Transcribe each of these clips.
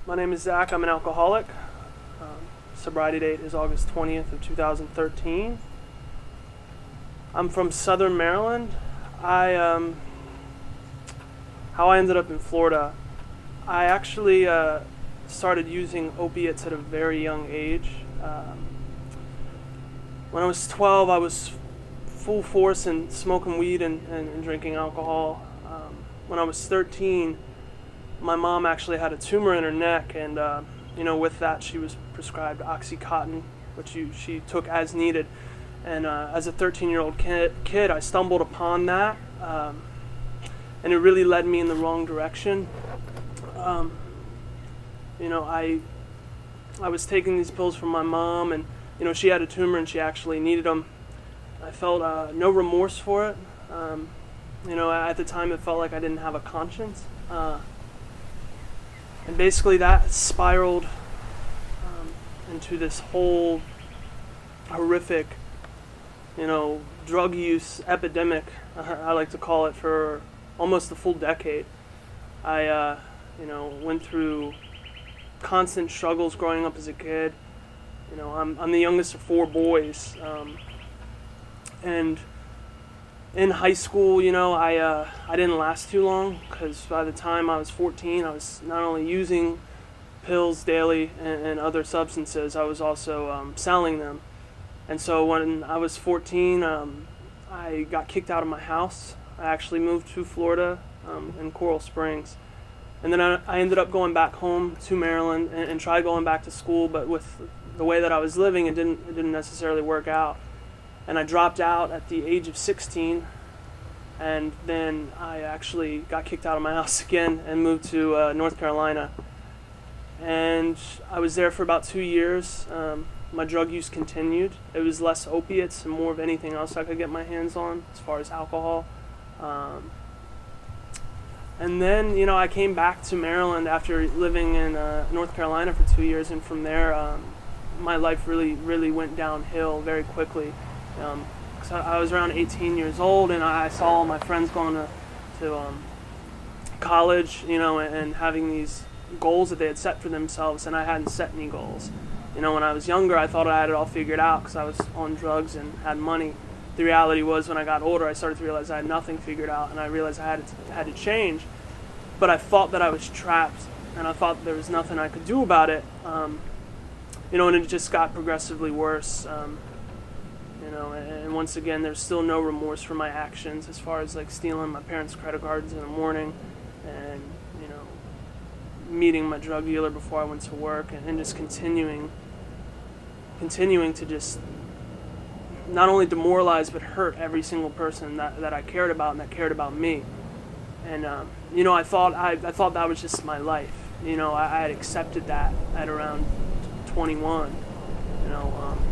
My name is Zach. I'm an alcoholic. Sobriety date is August 20th of 2013. I'm from Southern Maryland. How I ended up in Florida, I actually started using opiates at a very young age. When I was 12, I was full force in smoking weed and drinking alcohol. When I was 13, my mom actually had a tumor in her neck, and with that she was prescribed OxyContin, which she took as needed. And as a 13-year-old kid, I stumbled upon that, and it really led me in the wrong direction. I was taking these pills from my mom, and she had a tumor and she actually needed them. I felt no remorse for it. At the time it felt like I didn't have a conscience. And basically that spiraled into this whole horrific, drug use epidemic, I like to call it, for almost a full decade. I, went through constant struggles growing up as a kid. I'm the youngest of four boys, and in high school, I didn't last too long, because by the time I was 14, I was not only using pills daily and other substances, I was also selling them. And so when I was 14, I got kicked out of my house. I actually moved to Florida in Coral Springs. And then I ended up going back home to Maryland and tried going back to school, but with the way that I was living, it didn't necessarily work out. And I dropped out at the age of 16, and then I actually got kicked out of my house again and moved to North Carolina. And I was there for about 2 years. My drug use continued. It was less opiates and more of anything else I could get my hands on as far as alcohol. And then, I came back to Maryland after living in North Carolina for 2 years, and from there, my life really went downhill very quickly. So I was around 18 years old, and I saw all my friends going to college, and having these goals that they had set for themselves, and I hadn't set any goals. When I was younger, I thought I had it all figured out because I was on drugs and had money. The reality was, when I got older, I started to realize I had nothing figured out, and I realized I had to change. But I thought that I was trapped, and I thought there was nothing I could do about it. And it just got progressively worse. And once again, there's still no remorse for my actions, as far as like stealing my parents' credit cards in the morning, and meeting my drug dealer before I went to work, and just continuing to just not only demoralize but hurt every single person that I cared about and that cared about me. And I thought that was just my life. I had accepted that at around 21.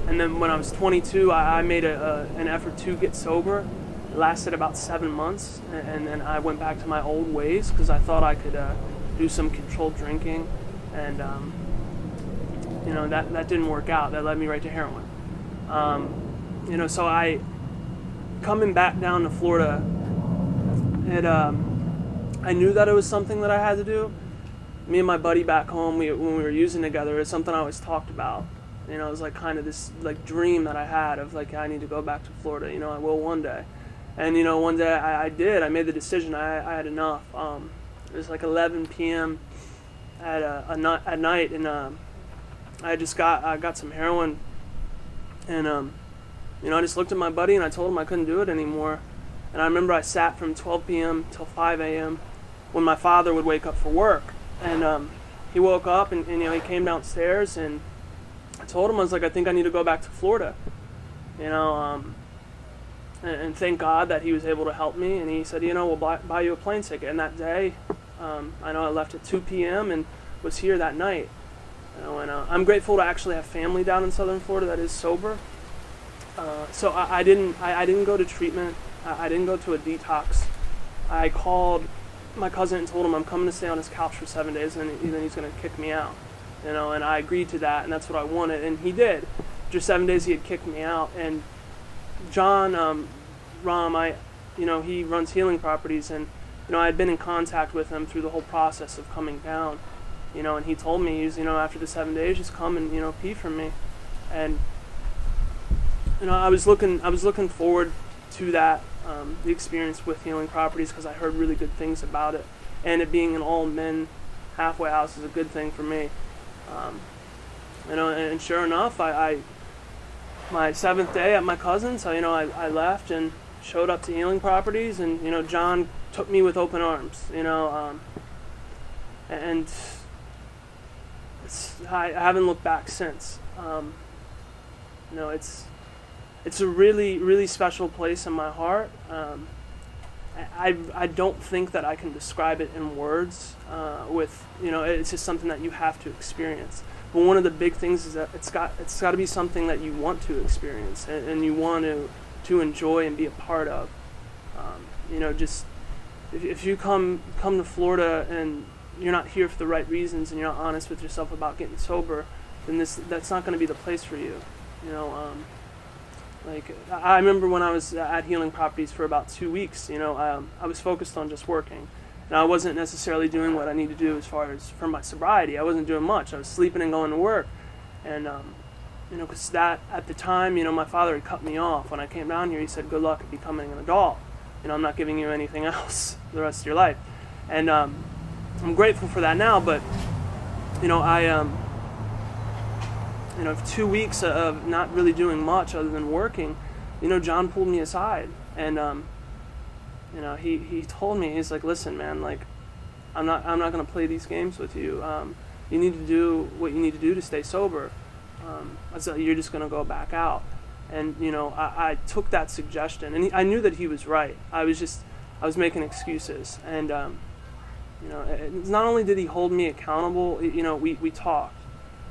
And then when I was 22, I made an effort to get sober. It lasted about 7 months, and then I went back to my old ways because I thought I could do some controlled drinking, and that didn't work out. That led me right to heroin. So coming back down to Florida, I knew that it was something that I had to do. Me and my buddy back home, when we were using together, it's something I always talked about. It was like kind of this like dream that I had of like, I need to go back to Florida. I will one day. And one day I did. I made the decision. I had enough. It was like 11 p.m. at night, and I got some heroin, and I just looked at my buddy and I told him I couldn't do it anymore. And I remember I sat from 12 p.m. till 5 a.m. when my father would wake up for work, and he woke up and he came downstairs, and I told him, I was like, I think I need to go back to Florida, and thank God that he was able to help me. And he said, we'll buy you a plane ticket. And that day, I know I left at 2 p.m. and was here that night. And I'm grateful to actually have family down in Southern Florida that is sober. So I didn't go to treatment. I didn't go to a detox. I called my cousin and told him I'm coming to stay on his couch for 7 days, and then he's going to kick me out. And I agreed to that, and that's what I wanted, and he did. After 7 days, he had kicked me out, and John Rahm, he runs Healing Properties, and I had been in contact with him through the whole process of coming down, And he told me, after the 7 days, just come and, pee for me. And, I was looking forward to that, the experience with Healing Properties, because I heard really good things about it. And it being an all-men halfway house is a good thing for me. And sure enough, my 7th day at my cousin's, I left and showed up to Healing Properties, and, John took me with open arms, and I haven't looked back since. It's a really, really special place in my heart. I don't think that I can describe it in words. It's just something that you have to experience. But one of the big things is that it's got to be something that you want to experience and you want to enjoy and be a part of. Just if you come to Florida and you're not here for the right reasons and you're not honest with yourself about getting sober, then that's not going to be the place for you. I remember when I was at Healing Properties for about 2 weeks, I was focused on just working. And I wasn't necessarily doing what I need to do as far as for my sobriety. I wasn't doing much. I was sleeping and going to work. And, because that, at the time, my father had cut me off. When I came down here, he said, good luck at becoming an adult. I'm not giving you anything else the rest of your life. And I'm grateful for that now, but, for 2 weeks of not really doing much other than working, John pulled me aside. And, he told me, he's like, listen, man, like, I'm not going to play these games with you. You need to do what you need to do to stay sober. You're just going to go back out. And, I took that suggestion, and I knew that he was right. I was making excuses. And, not only did he hold me accountable, we talked.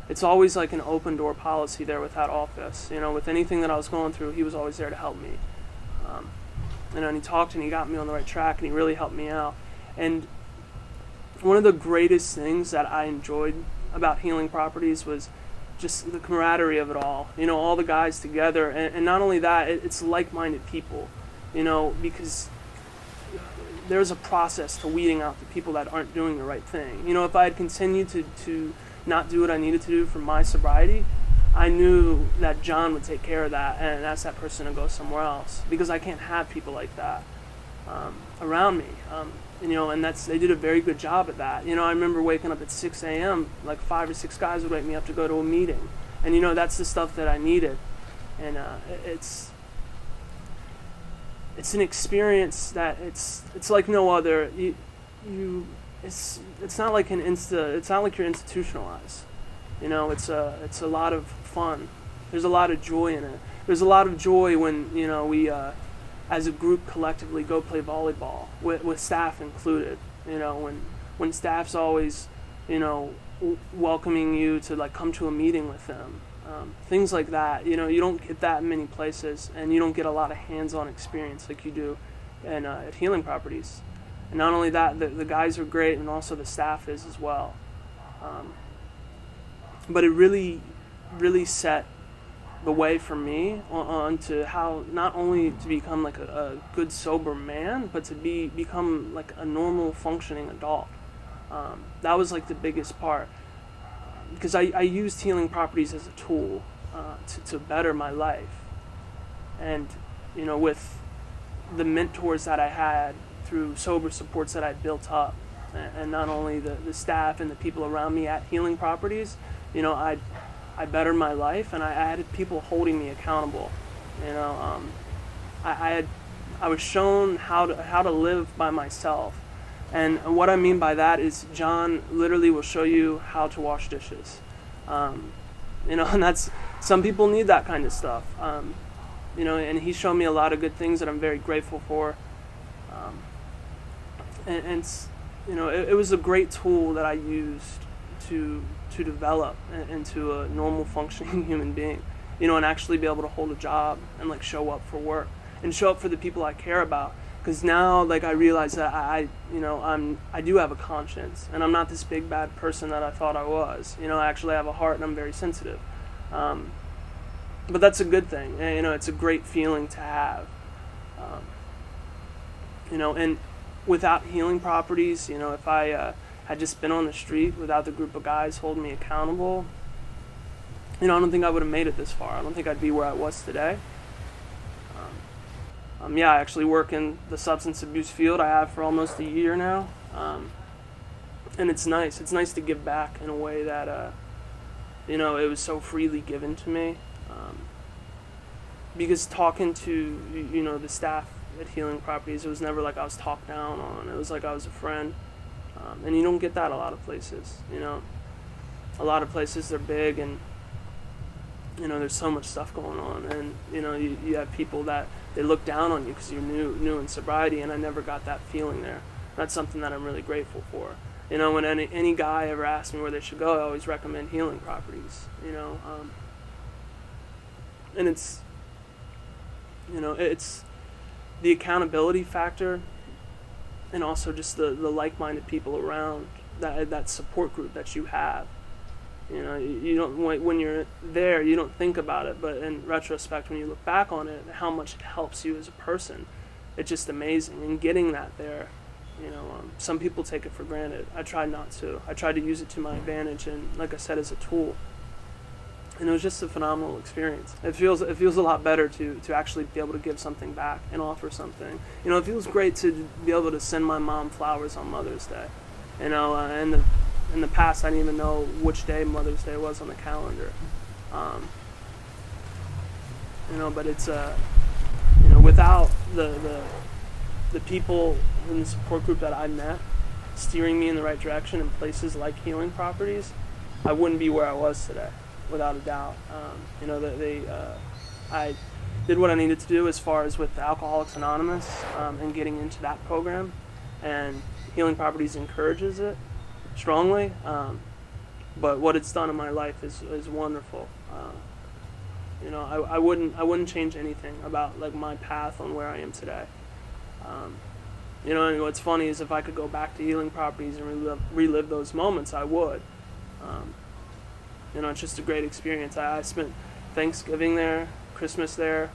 It's always like an open door policy there with that office. With anything that I was going through, he was always there to help me. And he talked and he got me on the right track and he really helped me out. And one of the greatest things that I enjoyed about Healing Properties was just the camaraderie of it all. All the guys together. And not only that, it's like-minded people, because there's a process to weeding out the people that aren't doing the right thing. If I had continued to not do what I needed to do for my sobriety, I knew that John would take care of that and ask that person to go somewhere else, because I can't have people like that around me. And they did a very good job at that. I remember waking up at 6 a.m., like 5 or 6 guys would wake me up to go to a meeting. And, that's the stuff that I needed. And it's an experience that it's like no other. It's not like it's not like you're institutionalized. It's a lot of fun. There's a lot of joy in it. There's a lot of joy when we as a group collectively go play volleyball with staff included. When staff's always welcoming you to like come to a meeting with them. Things like that. You don't get that in many places, and you don't get a lot of hands-on experience like you do at Healing Properties. And not only that, the guys are great, and also the staff is as well. But it really, really set the way for me on to how not only to become like a good sober man, but to become like a normal functioning adult. That was like the biggest part, because I used Healing Properties as a tool to better my life. And with the mentors that I had through sober supports that I built up, and not only the staff and the people around me at Healing Properties, I bettered my life, and I had people holding me accountable. I was shown how to live by myself, and what I mean by that is John literally will show you how to wash dishes. And that's, some people need that kind of stuff. And he showed me a lot of good things that I'm very grateful for. It was a great tool that I used to develop into a normal functioning human being, and actually be able to hold a job and like show up for work and show up for the people I care about. Because now, like, I realize that I do have a conscience, and I'm not this big bad person that I thought I was. I actually have a heart, and I'm very sensitive. But that's a good thing. It's a great feeling to have. And without Healing Properties, if I had just been on the street without the group of guys holding me accountable, I don't think I would have made it this far. I don't think I'd be where I was today. I actually work in the substance abuse field. I have for almost a year now. And it's nice. It's nice to give back in a way that, it was so freely given to me. Because talking to, the staff at Healing Properties, it was never like I was talked down on. It was like I was a friend. And you don't get that a lot of places, A lot of places, they're big and, there's so much stuff going on. And, you have people that they look down on you because you're new in sobriety, and I never got that feeling there. That's something that I'm really grateful for. When any guy ever asks me where they should go, I always recommend Healing Properties, And it's, it's the accountability factor, and also just the like-minded people around, that support group that you have. You don't, when you're there, you don't think about it, but in retrospect, when you look back on it, how much it helps you as a person, it's just amazing. And getting that there, some people take it for granted. I tried not to. I tried to use it to my advantage, and like I said, as a tool. And it was just a phenomenal experience. It feels a lot better to actually be able to give something back and offer something. It feels great to be able to send my mom flowers on Mother's Day. In the past, I didn't even know which day Mother's Day was on the calendar. But it's without the people in the support group that I met steering me in the right direction in places like Healing Properties, I wouldn't be where I was today, without a doubt. I did what I needed to do as far as with Alcoholics Anonymous and getting into that program, and Healing Properties encourages it strongly, but what it's done in my life is wonderful. I wouldn't change anything about like my path on where I am today. And what's funny is if I could go back to Healing Properties and relive those moments, I would. It's just a great experience. I spent Thanksgiving there, Christmas there,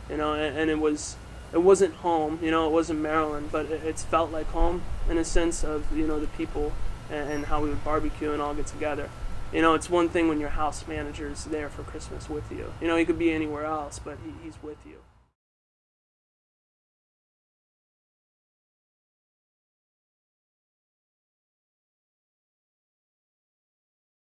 and it wasn't home, it wasn't Maryland, but it's felt like home in a sense of, the people and how we would barbecue and all get together. It's one thing when your house manager's there for Christmas with you. He could be anywhere else, but he's with you.